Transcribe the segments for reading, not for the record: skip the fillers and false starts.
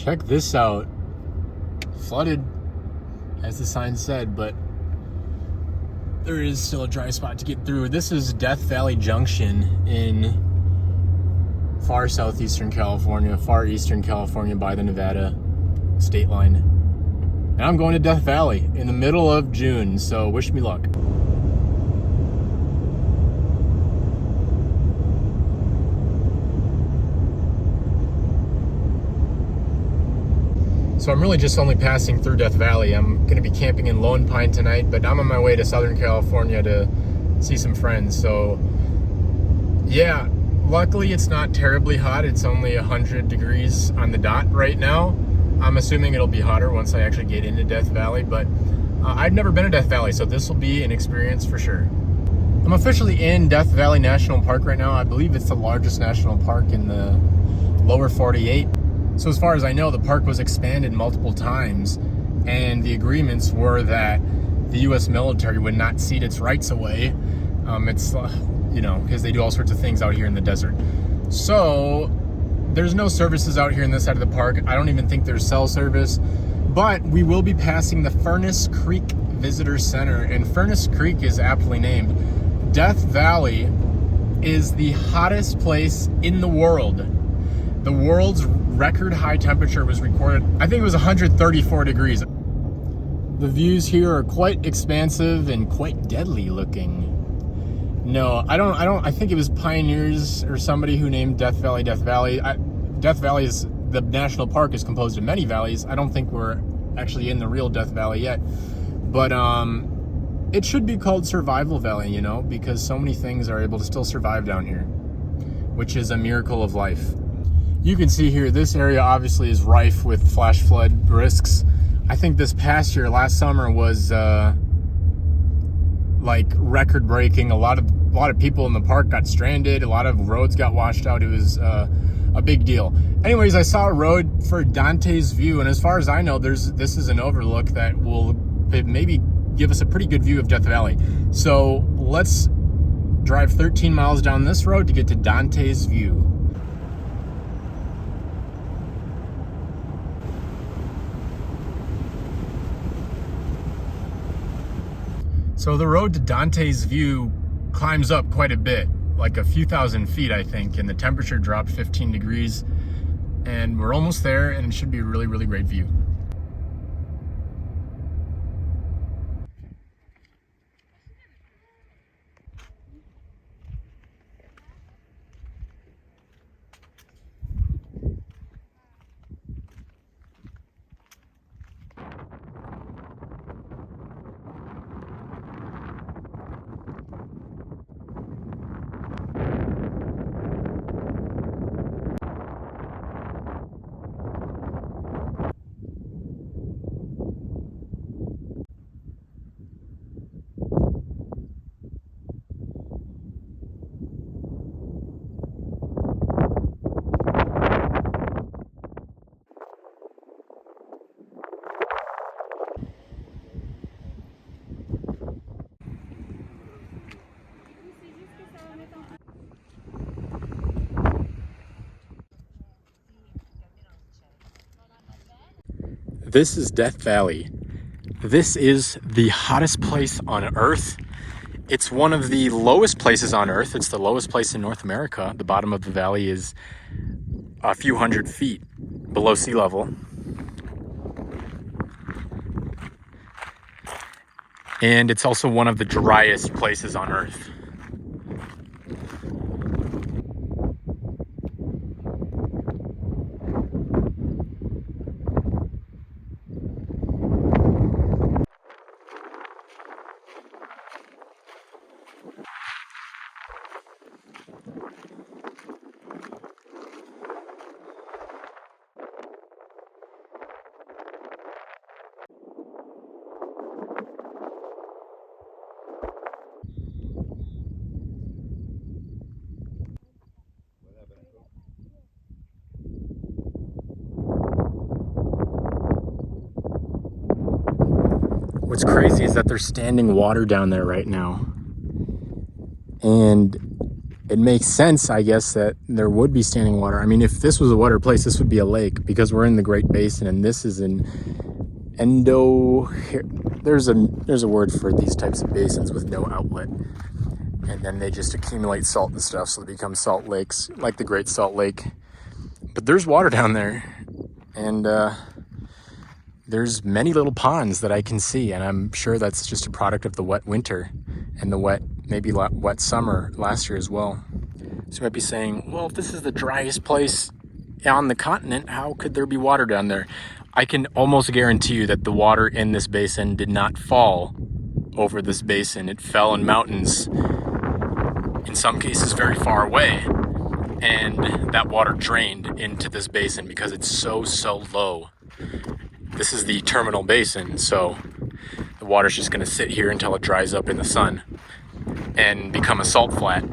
Check this out. Flooded, as the sign said, but there is still a dry spot to get through. This is Death Valley Junction in far southeastern California, far eastern California by the Nevada state line. And I'm going to Death Valley in the middle of June, so wish me luck. So I'm really just only passing through Death Valley. I'm going to be camping in Lone Pine tonight, but I'm on my way to Southern California to see some friends. So yeah, luckily it's not terribly hot. It's only 100 degrees on the dot right now. I'm assuming it'll be hotter once I actually get into Death Valley, but I've never been to Death Valley, so this will be an experience for sure. I'm officially in Death Valley National Park right now. I believe it's the largest national park in the lower 48. So as far as I know, the park was expanded multiple times, and the agreements were that the U.S. military would not cede its rights away. Because they do all sorts of things out here in the desert. So there's no services out here in this side of the park. I don't even think there's cell service, but we will be passing the Furnace Creek Visitor Center, and Furnace Creek is aptly named. Death Valley is the hottest place in the world. The world's record high temperature was recorded, I think it was 134 degrees. The views here are quite expansive and quite deadly looking. No, I think it was pioneers or somebody who named Death Valley Death Valley. Death Valley is, the national park is composed of many valleys. I don't think we're actually in the real Death Valley yet. But it should be called Survival Valley, because so many things are able to still survive down here, which is a miracle of life. You can see here, this area obviously is rife with flash flood risks. I think this past year, last summer, was like record breaking. A lot of people in the park got stranded. A lot of roads got washed out. It was a big deal. Anyways, I saw a road for Dante's View, and as far as I know, this is an overlook that will maybe give us a pretty good view of Death Valley. So let's drive 13 miles down this road to get to Dante's View. So the road to Dante's View climbs up quite a bit, like a few thousand feet, I think, and the temperature dropped 15 degrees, and we're almost there, and it should be a really, really great view. This is Death Valley. This is the hottest place on Earth. It's one of the lowest places on Earth. It's the lowest place in North America. The bottom of the valley is a few hundred feet below sea level. And it's also one of the driest places on Earth. What's crazy is that there's standing water down there right now. And it makes sense, I guess, that there would be standing water. I mean, if this was a water place, this would be a lake, because we're in the Great Basin, and this is an there's a word for these types of basins with no outlet, and then they just accumulate salt and stuff, so they become salt lakes, like the Great Salt Lake. But there's water down there, and there's many little ponds that I can see, and I'm sure that's just a product of the wet winter and the wet summer last year as well. So you might be saying, well, if this is the driest place on the continent, how could there be water down there? I can almost guarantee you that the water in this basin did not fall over this basin. It fell in mountains, in some cases very far away, and that water drained into this basin because it's so low. This is the terminal basin, so the water's just gonna sit here until it dries up in the sun and become a salt flat.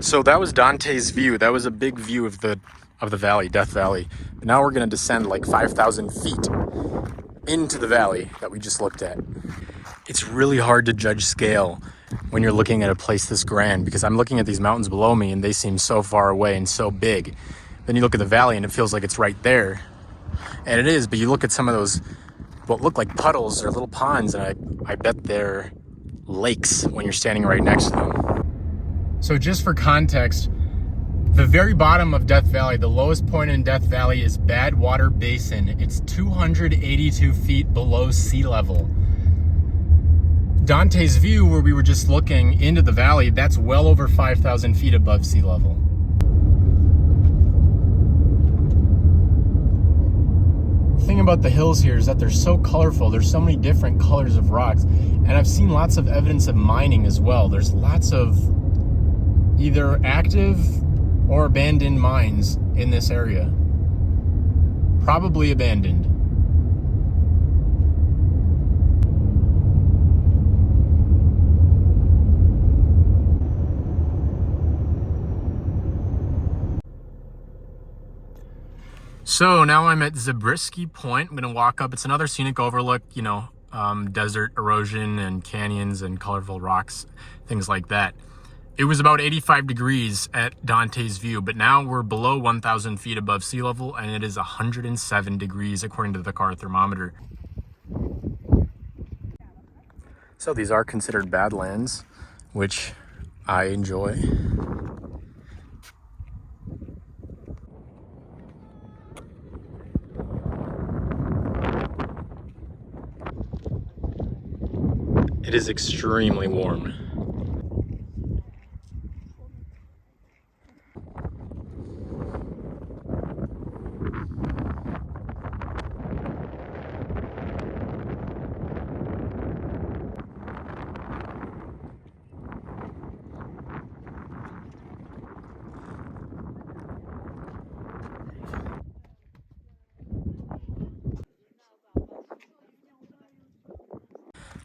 So that was Dante's view. That was a big view of the valley, Death Valley. But now we're gonna descend like 5,000 feet into the valley that we just looked at. It's really hard to judge scale when you're looking at a place this grand, because I'm looking at these mountains below me and they seem so far away and so big. Then you look at the valley and it feels like it's right there. And it is, but you look at some of those, what look like puddles or little ponds, and I bet they're lakes when you're standing right next to them. So just for context, the very bottom of Death Valley, the lowest point in Death Valley, is Badwater Basin. It's 282 feet below sea level. Dante's view, where we were just looking into the valley, that's well over 5,000 feet above sea level. The thing about the hills here is that they're so colorful. There's so many different colors of rocks, and I've seen lots of evidence of mining as well. There's lots of either active or abandoned mines in this area. Probably abandoned. So now I'm at Zabriskie Point. I'm gonna walk up. It's another scenic overlook, desert erosion and canyons and colorful rocks, things like that. It was about 85 degrees at Dante's view, but now we're below 1,000 feet above sea level, and it is 107 degrees according to the car thermometer. So these are considered badlands, which I enjoy. It is extremely warm.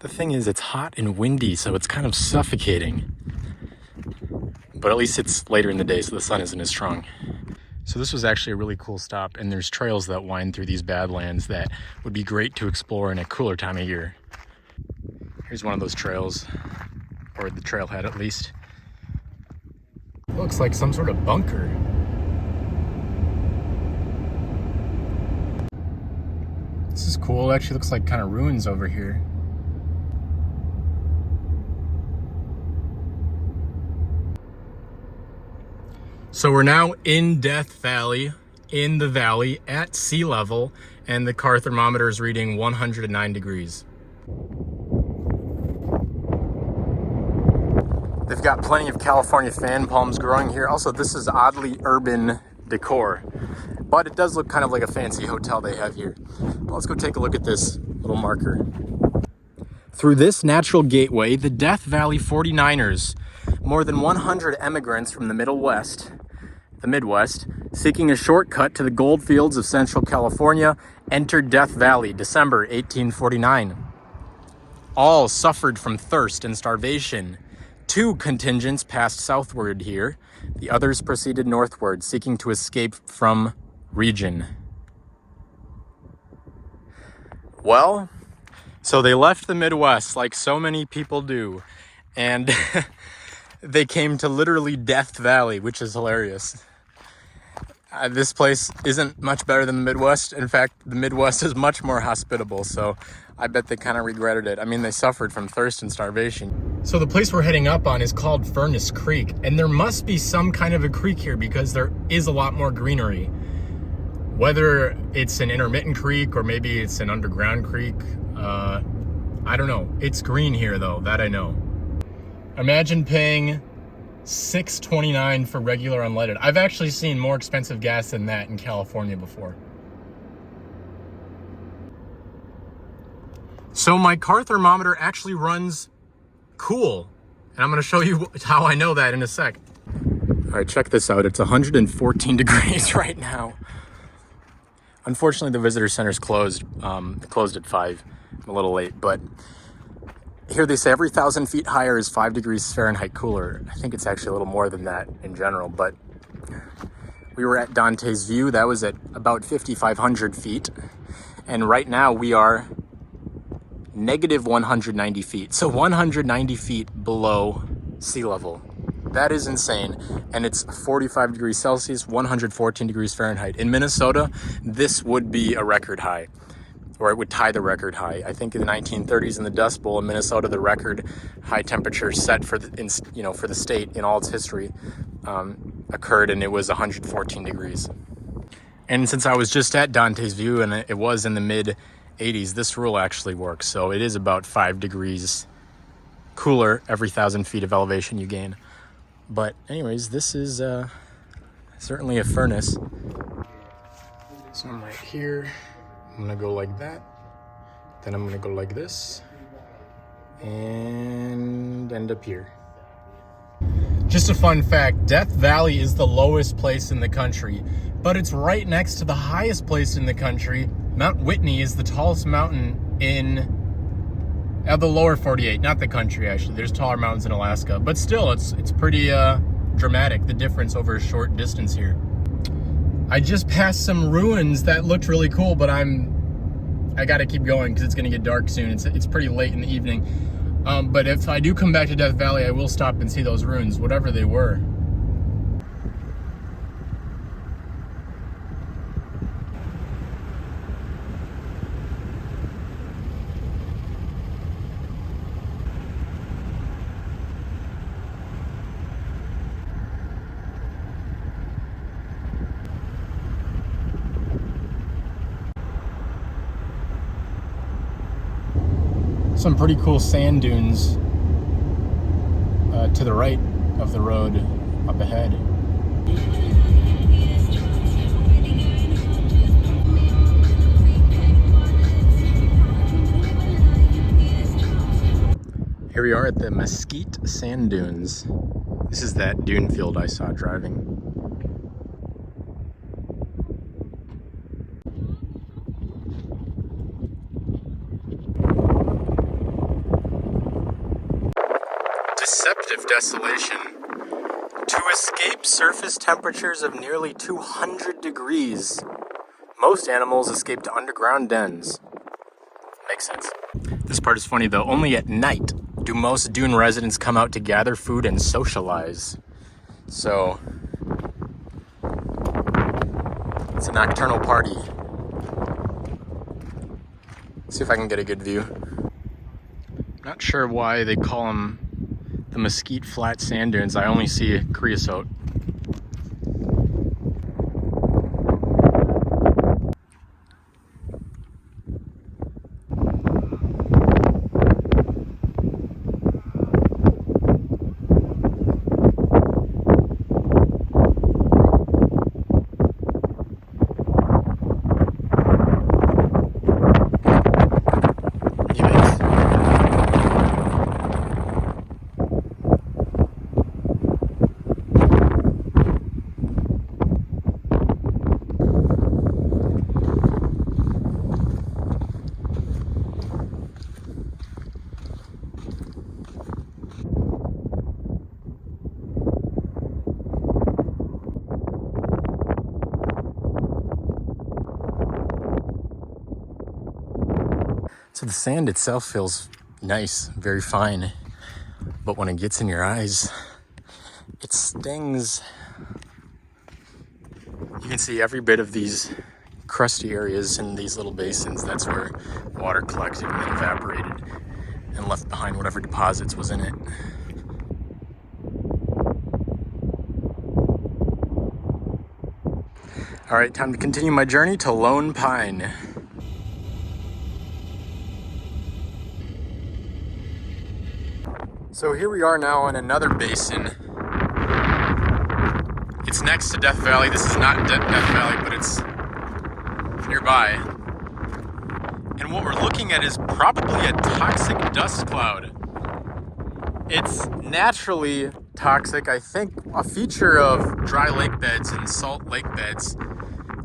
The thing is, it's hot and windy, so it's kind of suffocating. But at least it's later in the day, so the sun isn't as strong. So this was actually a really cool stop, and there's trails that wind through these badlands that would be great to explore in a cooler time of year. Here's one of those trails, or the trailhead at least. Looks like some sort of bunker. This is cool. It actually looks like kind of ruins over here. So we're now in Death Valley, in the valley at sea level, and the car thermometer is reading 109 degrees. They've got plenty of California fan palms growing here. Also, this is oddly urban decor, but it does look kind of like a fancy hotel they have here. Well, let's go take a look at this little marker. Through this natural gateway, the Death Valley 49ers, more than 100 immigrants from the Midwest, seeking a shortcut to the gold fields of Central California, entered Death Valley, December 1849. All suffered from thirst and starvation. 2 contingents passed southward here. The others proceeded northward, seeking to escape from region. Well, so they left the Midwest like so many people do. And they came to literally Death Valley, which is hilarious. This place isn't much better than the Midwest. In fact, the Midwest is much more hospitable, so I bet they kind of regretted it. I mean, they suffered from thirst and starvation. So the place we're heading up on is called Furnace Creek, and there must be some kind of a creek here because there is a lot more greenery. Whether it's an intermittent creek or maybe it's an underground creek, I don't know. It's green here though, that I know. Imagine paying $6.29 for regular unleaded. I've actually seen more expensive gas than that in California before. So my car thermometer actually runs cool. And I'm gonna show you how I know that in a sec. All right, check this out. It's 114 degrees right now. Unfortunately, the visitor center's closed. It closed at 5. I'm a little late, but here they say every 1,000 feet higher is 5 degrees Fahrenheit cooler. I think it's actually a little more than that in general, but we were at Dante's View. That was at about 5,500 feet. And right now we are negative 190 feet. So 190 feet below sea level. That is insane. And it's 45 degrees Celsius, 114 degrees Fahrenheit. In Minnesota, this would be a record high, or it would tie the record high. I think in the 1930s in the Dust Bowl in Minnesota, the record high temperature set for the state in all its history occurred, and it was 114 degrees. And since I was just at Dante's View and it was in the mid 80s, this rule actually works. So it is about 5 degrees cooler every 1,000 feet of elevation you gain. But anyways, this is certainly a furnace. So I'm right here. I'm gonna go like that. Then I'm gonna go like this and end up here. Just a fun fact, Death Valley is the lowest place in the country, but it's right next to the highest place in the country. Mount Whitney is the tallest mountain in the lower 48, not the country actually. There's taller mountains in Alaska, but still it's pretty dramatic, the difference over a short distance here. I just passed some ruins that looked really cool, but I gotta keep going because it's gonna get dark soon. It's pretty late in the evening. But if I do come back to Death Valley, I will stop and see those ruins, whatever they were. Some pretty cool sand dunes to the right of the road up ahead. Here we are at the Mesquite sand dunes. This is that dune field I saw driving. Deceptive desolation. To escape surface temperatures of nearly 200 degrees, most animals escape to underground dens. Makes sense. This part is funny though. Only at night do most dune residents come out to gather food and socialize. So, it's a nocturnal party. Let's see if I can get a good view. Not sure why they call them the Mesquite Flat Sand Dunes. I only see creosote. So the sand itself feels nice, very fine, but when it gets in your eyes, It stings. You can see every bit of these crusty areas in these little basins. That's where water collected and then evaporated and left behind whatever deposits was in it. All right, time to continue my journey to Lone Pine. So here we are now in another basin. It's next to Death Valley. This is not Death Valley, but it's nearby. And what we're looking at is probably a toxic dust cloud. It's naturally toxic. I think a feature of dry lake beds and salt lake beds,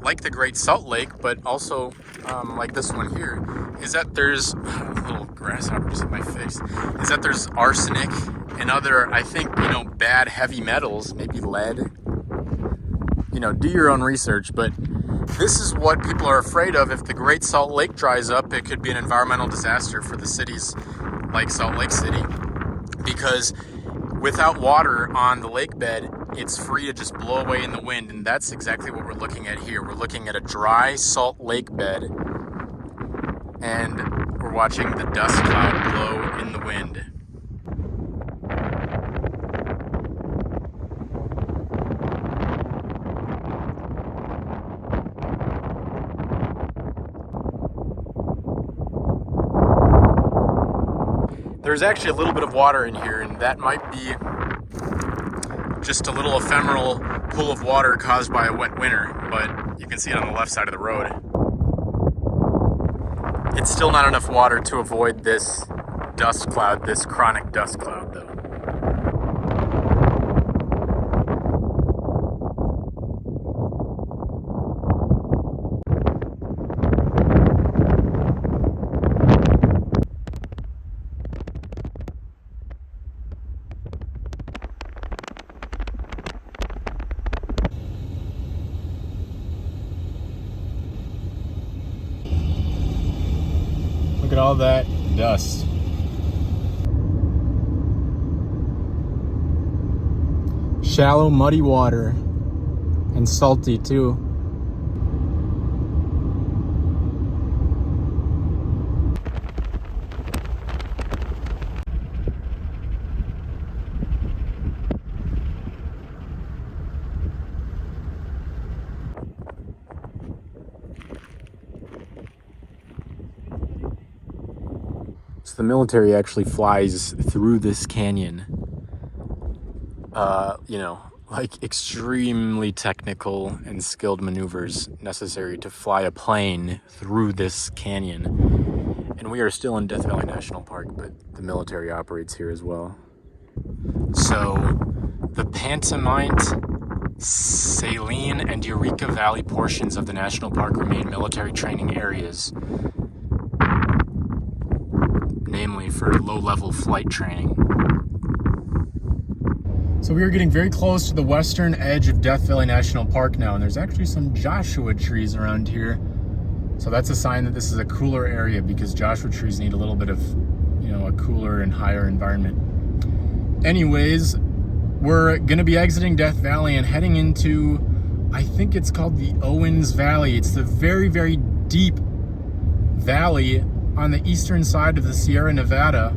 like the Great Salt Lake, but also like this one here, is that there's a little grasshopper just in my face. Is that there's arsenic and other, I think, bad heavy metals, maybe lead. Do your own research, but this is what people are afraid of. If the Great Salt Lake dries up, it could be an environmental disaster for the cities like Salt Lake City, because without water on the lake bed, it's free to just blow away in the wind, and that's exactly what we're looking at here. We're looking at a dry salt lake bed, and we're watching the dust cloud blow in the wind. There's actually a little bit of water in here, and that might be just a little ephemeral pool of water caused by a wet winter, but you can see it on the left side of the road. It's still not enough water to avoid this dust cloud, this chronic dust cloud, though. Look at all that dust. Shallow, muddy water, and salty too. So the military actually flies through this canyon. Like extremely technical and skilled maneuvers necessary to fly a plane through this canyon. And we are still in Death Valley National Park, but the military operates here as well. So the Pantomite, Saline, and Eureka Valley portions of the national park remain military training areas, namely for low-level flight training. So we are getting very close to the western edge of Death Valley National Park now, and there's actually some Joshua trees around here. So that's a sign that this is a cooler area, because Joshua trees need a little bit of, a cooler and higher environment. Anyways, we're going to be exiting Death Valley and heading into, I think it's called the Owens Valley. It's the very, very deep valley on the eastern side of the Sierra Nevada.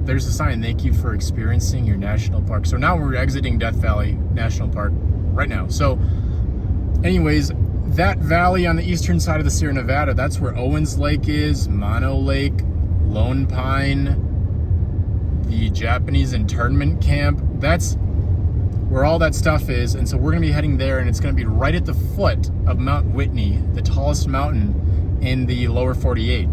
There's a sign, thank you for experiencing your national park. So now we're exiting Death Valley National Park right now. So anyways, that valley on the eastern side of the Sierra Nevada, that's where Owens Lake is, Mono Lake, Lone Pine, the Japanese internment camp. That's where all that stuff is. And so we're gonna be heading there, and it's gonna be right at the foot of Mount Whitney, the tallest mountain in the lower 48.